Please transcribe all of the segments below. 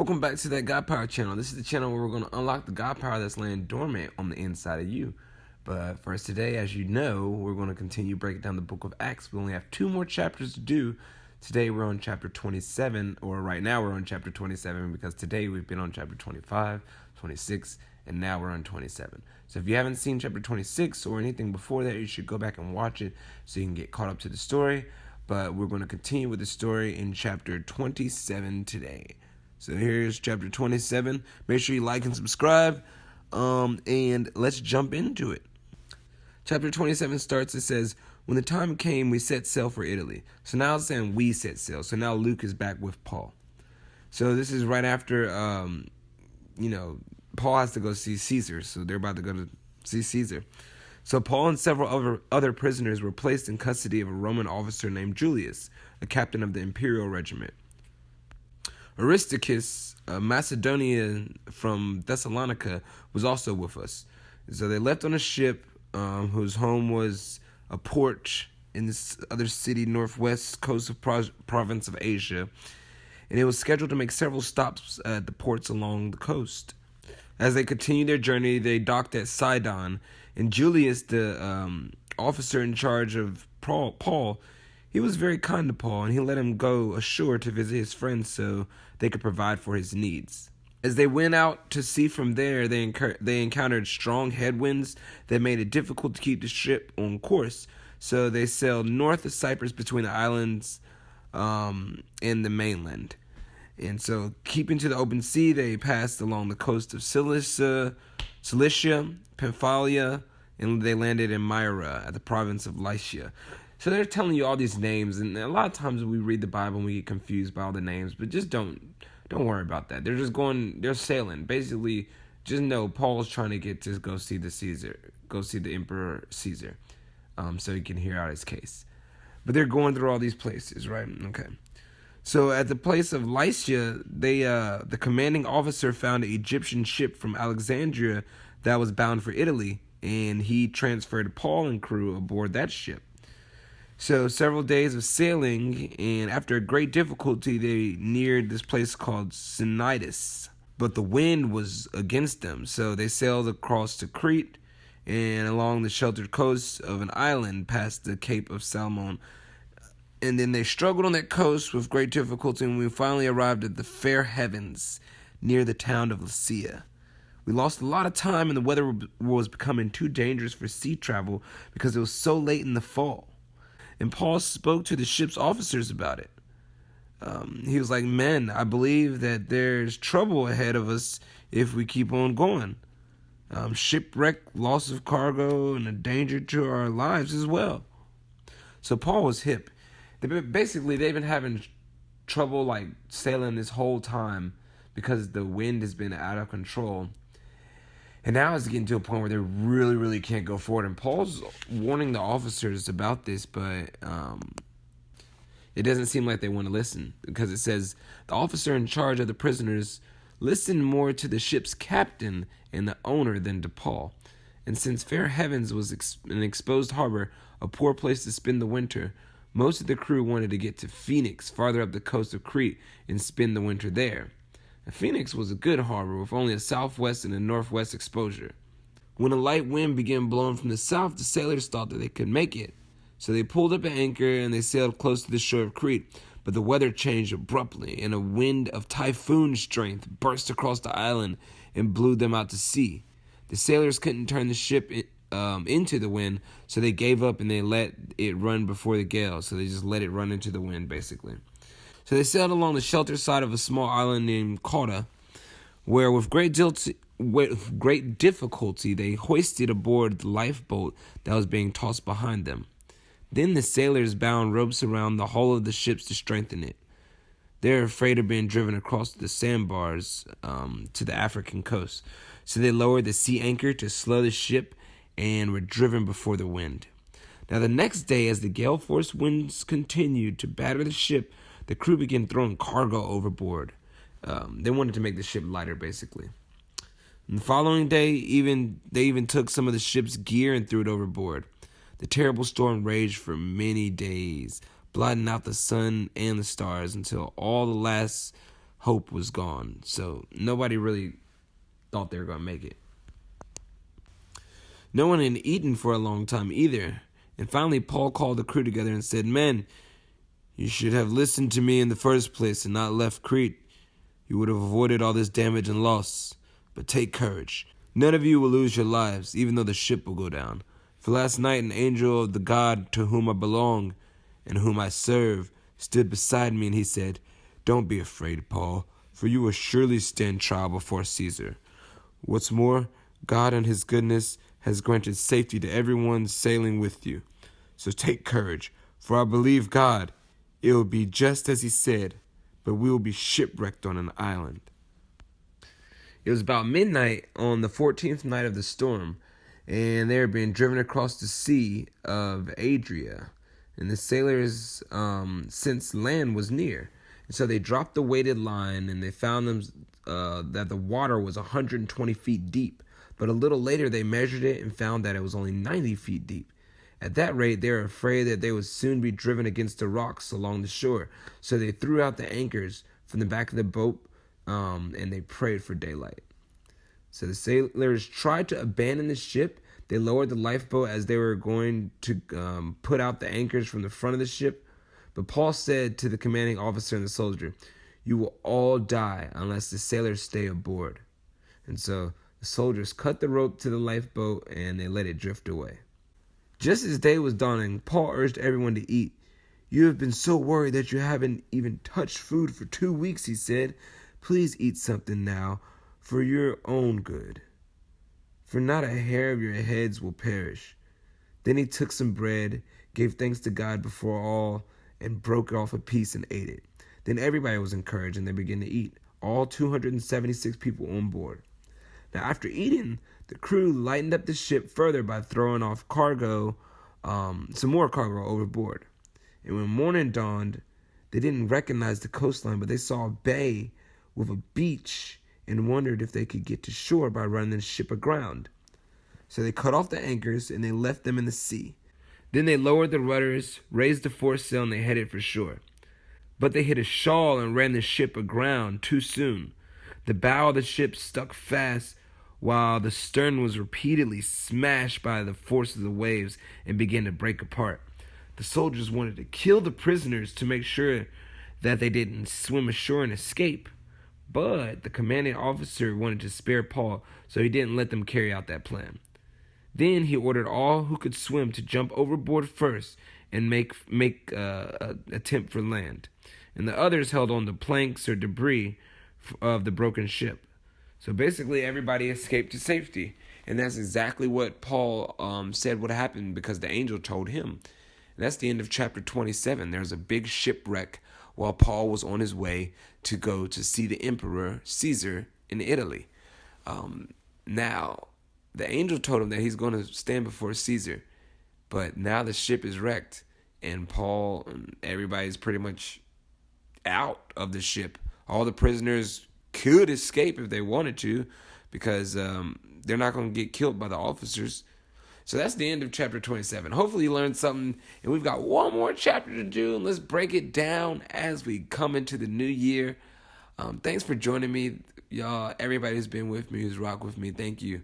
Welcome back to that God Power channel. This is the channel where we're going to unlock the God Power that's laying dormant on the inside of you. But first today, as you know, we're going to continue breaking down the book of Acts. We only have 2 more chapters to do. Today we're on chapter 27, or right now we're on chapter 27 because today we've been on chapter 25, 26, and now we're on 27. So if you haven't seen chapter 26 or anything before that, you should go back and watch it so you can get caught up to the story. But we're going to continue with the story in chapter 27 today. So here's chapter 27. Make sure you like and subscribe, and let's jump into it. Chapter 27 starts, it says, when the time came, we set sail for Italy. So now it's saying we set sail. So now Luke is back with Paul. So this is right after, Paul has to go see Caesar. So they're about to go to see Caesar. So Paul and several other prisoners were placed in custody of a Roman officer named Julius, a captain of the imperial regiment. Aristarchus, a Macedonian from Thessalonica, was also with us. So they left on a ship whose home was a port in this other city northwest coast of province of Asia, and it was scheduled to make several stops at the ports along the coast. As they continued their journey, they docked at Sidon, and Julius, the officer in charge of Paul, he was very kind to Paul, and he let him go ashore to visit his friends so they could provide for his needs. As they went out to sea from there, they encountered strong headwinds that made it difficult to keep the ship on course. So they sailed north of Cyprus between the islands and the mainland. And so, keeping to the open sea, they passed along the coast of Cilicia, Pamphylia, and they landed in Myra at the province of Lycia. So they're telling you all these names, and a lot of times we read the Bible and we get confused by all the names, but just don't worry about that. They're sailing. Basically, just know Paul's trying to get to go see the Emperor Caesar, so he can hear out his case. But they're going through all these places, right? Okay. So at the place of Lycia, the commanding officer found an Egyptian ship from Alexandria that was bound for Italy, and he transferred Paul and crew aboard that ship. So several days of sailing, and after a great difficulty, they neared this place called Cnidus. But the wind was against them, so they sailed across to Crete and along the sheltered coast of an island past the Cape of Salmon. And then they struggled on that coast with great difficulty, and we finally arrived at the fair heavens near the town of Lasea. We lost a lot of time, and the weather was becoming too dangerous for sea travel because it was so late in the fall. And Paul spoke to the ship's officers about it. He was like, men, I believe that there's trouble ahead of us if we keep on going. Shipwreck, loss of cargo, and a danger to our lives as well. So Paul was hip. They've been having trouble sailing this whole time because the wind has been out of control. And now it's getting to a point where they really, really can't go forward. And Paul's warning the officers about this, but it doesn't seem like they want to listen. Because it says, the officer in charge of the prisoners listened more to the ship's captain and the owner than to Paul. And since Fair Havens was an exposed harbor, a poor place to spend the winter, most of the crew wanted to get to Phoenix, farther up the coast of Crete, and spend the winter there. Phoenix was a good harbor with only a southwest and a northwest exposure. When a light wind began blowing from the south, the sailors thought that they could make it. So they pulled up an anchor and they sailed close to the shore of Crete. But the weather changed abruptly, and a wind of typhoon strength burst across the island and blew them out to sea. The sailors couldn't turn the ship into the wind, so they gave up and they let it run before the gale. So they just let it run into the wind, basically. So they sailed along the sheltered side of a small island named Cauda, where with great difficulty they hoisted aboard the lifeboat that was being tossed behind them. Then the sailors bound ropes around the hull of the ships to strengthen it. They were afraid of being driven across the sandbars to the African coast. So they lowered the sea anchor to slow the ship and were driven before the wind. Now the next day, as the gale-force winds continued to batter the ship, the crew began throwing cargo overboard. They wanted to make the ship lighter, basically. And the following day, they even took some of the ship's gear and threw it overboard. The terrible storm raged for many days, blotting out the sun and the stars until all the last hope was gone. So nobody really thought they were going to make it. No one had eaten for a long time either. And finally, Paul called the crew together and said, "Men, you should have listened to me in the first place and not left Crete. You would have avoided all this damage and loss. But take courage. None of you will lose your lives, even though the ship will go down. For last night an angel of the God to whom I belong and whom I serve stood beside me, and he said, 'Don't be afraid, Paul, for you will surely stand trial before Caesar. What's more, God in his goodness has granted safety to everyone sailing with you. So take courage, for I believe God. It will be just as he said, but we will be shipwrecked on an island.'" It was about midnight on the 14th night of the storm, and they were being driven across the Sea of Adria. And the sailors sensed land was near. And so they dropped the weighted line, and they found that the water was 120 feet deep. But a little later, they measured it and found that it was only 90 feet deep. At that rate, they were afraid that they would soon be driven against the rocks along the shore. So they threw out the anchors from the back of the boat, and they prayed for daylight. So the sailors tried to abandon the ship. They lowered the lifeboat as they were going to put out the anchors from the front of the ship. But Paul said to the commanding officer and the soldier, "You will all die unless the sailors stay aboard." And so the soldiers cut the rope to the lifeboat and they let it drift away. Just as day was dawning, Paul urged everyone to eat. "You have been so worried that you haven't even touched food for 2 weeks," he said. "Please eat something now for your own good. For not a hair of your heads will perish." Then he took some bread, gave thanks to God before all, and broke off a piece and ate it. Then everybody was encouraged and they began to eat, all 276 people on board. Now after eating, the crew lightened up the ship further by throwing off some more cargo overboard. And when morning dawned, they didn't recognize the coastline, but they saw a bay with a beach and wondered if they could get to shore by running the ship aground. So they cut off the anchors and they left them in the sea. Then they lowered the rudders, raised the foresail, and they headed for shore. But they hit a shawl and ran the ship aground too soon. The bow of the ship stuck fast, while the stern was repeatedly smashed by the force of the waves and began to break apart. The soldiers wanted to kill the prisoners to make sure that they didn't swim ashore and escape. But the commanding officer wanted to spare Paul, so he didn't let them carry out that plan. Then he ordered all who could swim to jump overboard first and make an attempt for land. And the others held on to planks or debris of the broken ship. So basically everybody escaped to safety. And that's exactly what Paul said would happen because the angel told him. And that's the end of chapter 27. There's a big shipwreck while Paul was on his way to go to see the emperor Caesar in Italy. Now, the angel told him that he's going to stand before Caesar. But now the ship is wrecked. And Paul and everybody's pretty much out of the ship. All the prisoners could escape if they wanted to because they're not going to get killed by the officers. So that's the end of chapter 27. Hopefully you learned something, and we've got one more chapter to do, and let's break it down as we come into the new year. Thanks for joining me, y'all. Everybody who's been with me, who's rocked with me, thank you,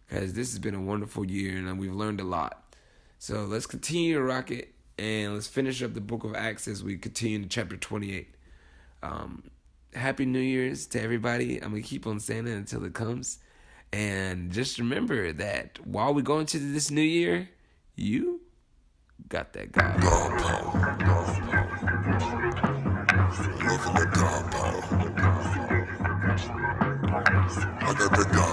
because this has been a wonderful year, and we've learned a lot. So let's continue to rock it, and let's finish up the book of Acts as we continue to chapter 28. Happy New Year's to everybody. I'm going to keep on saying it until it comes. And just remember that while we go into this new year, you got that God power. Living the God power. I got the God